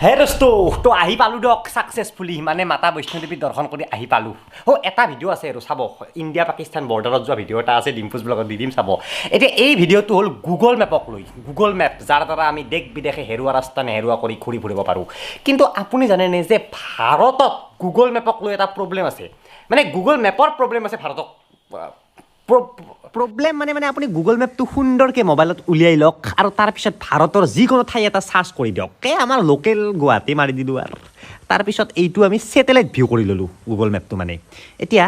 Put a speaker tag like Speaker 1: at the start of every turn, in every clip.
Speaker 1: হে দোস্তো তো আহি পালোঁ দিয়ক ছাকচেছফুলি মানে মাতা বৈষ্ণোদেৱী দৰ্শন কৰি আহি পালোঁ এটা ভিডিঅ' আছে আৰু চাব ইণ্ডিয়া পাকিস্তান বৰ্ডাৰত যোৱা ভিডিঅ' এটা আছে ডিম্পুজ ব্লগত দি দিম চাব এতিয়া এই ভিডিঅ'টো হ'ল গুগল মেপক লৈ গুগল মেপ যাৰ দ্বাৰা আমি দেশ বিদেশে হেৰুৱা ৰাস্তা নেহেৰুৱা কৰি ঘূৰি ফুৰিব পাৰোঁ কিন্তু আপুনি জানেনে যে ভাৰতত গুগল মেপক লৈ এটা প্ৰব্লেম আছে মানে গুগল মেপৰ প্ৰব্লেম আছে ভাৰতক প্ৰব্লেম মানে আপুনি গুগল মেপটো সুন্দৰকৈ মোবাইলত উলিয়াই লওক আৰু তাৰপিছত ভাৰতৰ যিকোনো ঠাই এটা চাৰ্চ কৰি দিয়ক আমাৰ লোকেল গুৱাহাটী মাৰি দিলোঁ আৰু তাৰপিছত এইটো আমি ছেটেলাইট ভিউ কৰি ল'লোঁ গুগল মেপটো মানে এতিয়া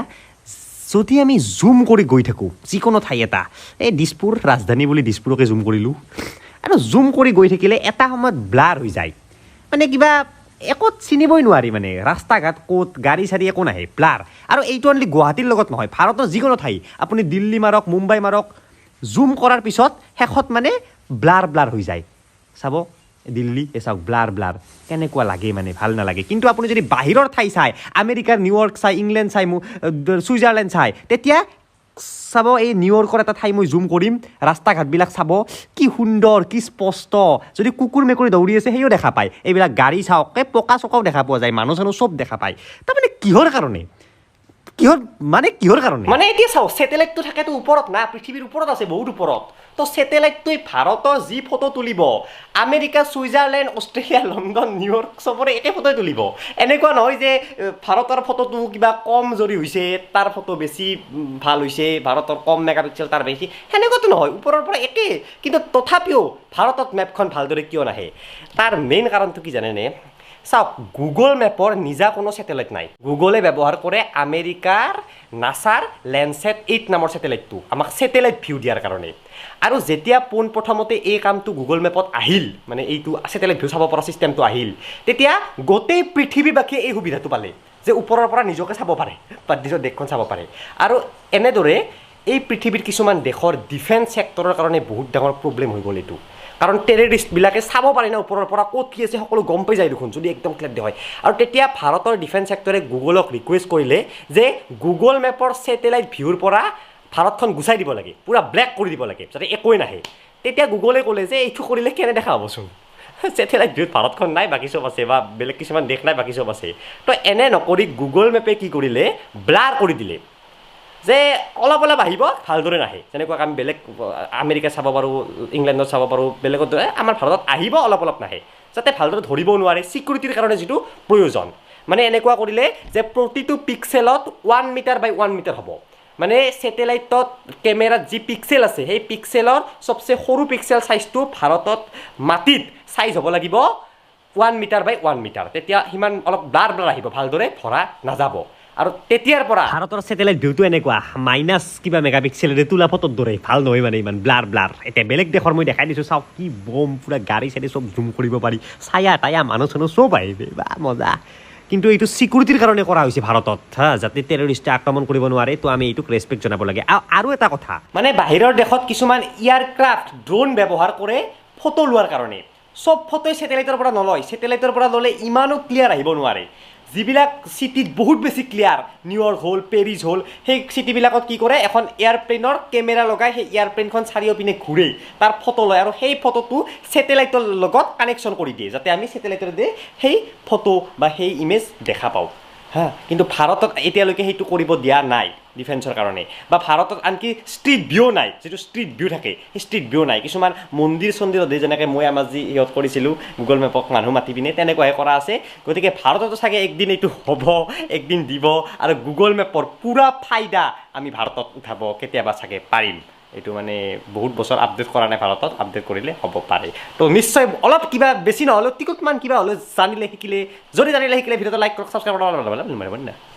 Speaker 1: যদি আমি জুম কৰি গৈ থাকোঁ যিকোনো ঠাই এটা এই দিছপুৰ ৰাজধানী বুলি দিছপুৰকে জুম কৰিলোঁ আৰু জুম কৰি গৈ থাকিলে এটা সময়ত ব্লাৰ হৈ যায় মানে কিবা একো চিনিবই নোৱাৰি মানে ৰাস্তা ঘাট ক'ত গাড়ী চাড়ী একো নাহে ব্লাৰ আৰু এইটো অনলি গুৱাহাটীৰ লগত নহয় ভাৰতৰ যিকোনো ঠাই আপুনি দিল্লী মাৰক মুম্বাই মাৰক জুম কৰাৰ পিছত শেষত মানে ব্লাৰ হৈ যায় চাব দিল্লী চাওক ব্লাৰ কেনেকুৱা লাগে মানে ভাল নালাগে কিন্তু আপুনি যদি বাহিৰৰ ঠাই চাই আমেৰিকাৰ নিউয়ৰ্ক চাই ইংলেণ্ড চাই ছুইজাৰলেণ্ড চাই তেতিয়া চাব এই নিউয়ৰ্কৰ এটা ঠাই মই জুম কৰিম ৰাস্তা ঘাটবিলাক চাব কি সুন্দৰ কি স্পষ্ট যদি কুকুৰ মেকুৰী দৌৰি আছে সেইও দেখা পায় এইবিলাক গাড়ী চাওক পকা চকাও দেখা পোৱা যায় মানুহ চানুহ চব দেখা পায় তাৰমানে কিহৰ কাৰণে মানে এতিয়া চাওক ছেটেলাইটটো থাকেতো ওপৰত না পৃথিৱীৰ ওপৰত আছে বহুত ওপৰত তো ছেটেলাইটটোৱে ভাৰতৰ যি ফটো তুলিব America Switzerland Australia London New York চবৰে একে ফটোই তুলিব এনেকুৱা নহয় যে ভাৰতৰ ফটোটো কিবা কম জৰি হৈছে তাৰ ফটো বেছি ভাল হৈছে ভাৰতৰ কম মেগাপিক্সেল তাৰ বেছি সেনেকুৱাতো নহয় ওপৰৰ পৰা একে কিন্তু তথাপিও ভাৰতত মেপখন ভালদৰে কিয় নাহে তাৰ মেইন কাৰণটো কি জানেনে চাওক গুগল মেপৰ নিজা কোনো ছেটেলাইট নাই গুগলে ব্যৱহাৰ কৰে আমেৰিকাৰ নাছাৰ লেণ্ডছেট 8 নামৰ ছেটেলাইটটো আমাক ছেটেলাইট ভিউ দিয়াৰ কাৰণে আৰু যেতিয়া পোনপ্ৰথমতে এই কামটো গুগল মেপত আহিল মানে এইটো ছেটেলাইট ভিউ চাব পৰা ছিষ্টেমটো আহিল তেতিয়া গোটেই পৃথিৱীবাসীয়ে এই সুবিধাটো পালে যে ওপৰৰ পৰা নিজকে চাব পাৰে বা নিজৰ দেশখন চাব পাৰে আৰু এনেদৰে এই পৃথিৱীৰ কিছুমান দেশৰ ডিফেন্স ছেক্টৰৰ কাৰণে বহুত ডাঙৰ প্ৰব্লেম হৈ গ'ল এইটো কাৰণ টেৰৰিষ্টবিলাকে চাব পাৰে না ওপৰৰ পৰা ক'ত কি আছে সকলো গম পাই যায় দেখোন যদি একদম ক্লিয়াৰ হয় আৰু তেতিয়া ভাৰতৰ ডিফেন্স ছেক্টৰে গুগলক ৰিকুৱেষ্ট কৰিলে যে গুগল মেপৰ ছেটেলাইট ভিউৰ পৰা ভাৰতখন গুচাই দিব লাগে পুৰা ব্লেক কৰি দিব লাগে যাতে একোৱে নাহে তেতিয়া গুগলে ক'লে যে এইটো কৰিলে কেনে দেখা হ'বচোন ছেটেলাইট ভিউত ভাৰতখন নাই বাকী চব আছে বা বেলেগ কিছুমান দেশ নাই বাকী চব আছে তো এনে নকৰি গুগল মেপে কি কৰিলে ব্লাৰ কৰি দিলে যে অলপ আহিব ভালদৰে নাহে যেনেকুৱা আমি বেলেগ আমেৰিকা চাব পাৰোঁ ইংলেণ্ডত চাব পাৰোঁ বেলেগত আমাৰ ভাৰতত আহিব অলপ নাহে যাতে ভালদৰে ধৰিব নোৱাৰে ছিকিউৰিটিৰ কাৰণে যিটো প্ৰয়োজন মানে এনেকুৱা কৰিলে যে প্ৰতিটো পিক্সেলত 1 মিটাৰ বাই 1 মিটাৰ হ'ব মানে ছেটেলাইটত কেমেৰাত যি পিক্সেল আছে সেই পিক্সেলৰ চবচে সৰু পিক্সেল চাইজটো ভাৰতত মাটিত চাইজ হ'ব লাগিব 1 মিটাৰ বাই 1 মিটাৰ তেতিয়া সিমান অলপ ব্লাৰ আহিব ভালদৰে ধৰা নাযাব আৰু তেতিয়াৰ পৰা ভাৰতৰ ছেটেলাইট ভিউটো এনেকুৱা মাইনাছ কিবা মেগাপিক্সেলেৰে তোলা ফটোৰ দৰে ভাল নহয় মানে ইমান ব্লাৰ এতিয়া বেলেগ দেশৰ মই দেখাই দিছোঁ চাওক কি বম পুৰা গাড়ী চাড়ী চব জুম কৰিব পাৰি ছায়া টায়া মানুহ চানুহ চব আহিব বা মজা কিন্তু এইটো ছিকিউৰিটিৰ কাৰণে কৰা হৈছে ভাৰতত যাতে টেৰৰিষ্টে আক্ৰমণ কৰিব নোৱাৰে তো আমি এইটোক ৰেছপেক্ট জনাব লাগে আৰু এটা কথা মানে বাহিৰৰ দেশত কিছুমান এয়াৰক্ৰাফ্ট ড্ৰোন ব্যৱহাৰ কৰে ফটো লোৱাৰ কাৰণে চব ফটোই ছেটেলাইটৰ পৰা নলয় ছেটেলাইটৰ পৰা ল'লে ইমানো ক্লিয়াৰ আহিব নোৱাৰে যিবিলাক চিটিত বহুত বেছি ক্লিয়াৰ নিউয়ৰ্ক হ'ল পেৰিছ হ'ল সেই চিটিবিলাকত কি কৰে এখন এয়াৰপ্লেনৰ কেমেৰা লগাই সেই এয়াৰপ্লেনখন চাৰিওপিনে ঘূৰে তাৰ ফটো লয় আৰু সেই ফটোটো ছেটেলাইটৰ লগত কানেকশ্যন কৰি দিয়ে যাতে আমি ছেটেলাইটেৰে সেই ফটো বা সেই ইমেজ দেখা পাওঁ কিন্তু ভাৰতত এতিয়ালৈকে সেইটো কৰিব দিয়া নাই ডিফেন্সৰ কাৰণে বা ভাৰতত আনকি ষ্ট্ৰীট ভিউ নাই যিটো ষ্ট্ৰীট ভিউ থাকে সেই ষ্ট্ৰীট ভিউ নাই কিছুমান মন্দিৰ চন্দিৰত যেনেকৈ মই আমাৰ যি ইহঁত কৰিছিলোঁ গুগল মেপক মানুহ মাতি পিনে তেনেকুৱাহে কৰা আছে গতিকে ভাৰততো চাগে একদিন এইটো হ'ব একদিন দিব আৰু গুগল মেপৰ পূৰা ফাইদা আমি ভাৰতত উঠাব কেতিয়াবা চাগে পাৰিম এইটো মানে বহুত বছৰ আপডেট কৰা নাই ভাৰতত আপডেট কৰিলে হ'ব পাৰে তো নিশ্চয় অলপ কিবা বেছি নহ'লেও টিকটমান কিবা হ'লেও জানিলে শিকিলে ভিডিঅ'টো লাইক কৰক ছাবস্ক্ৰাইব কৰক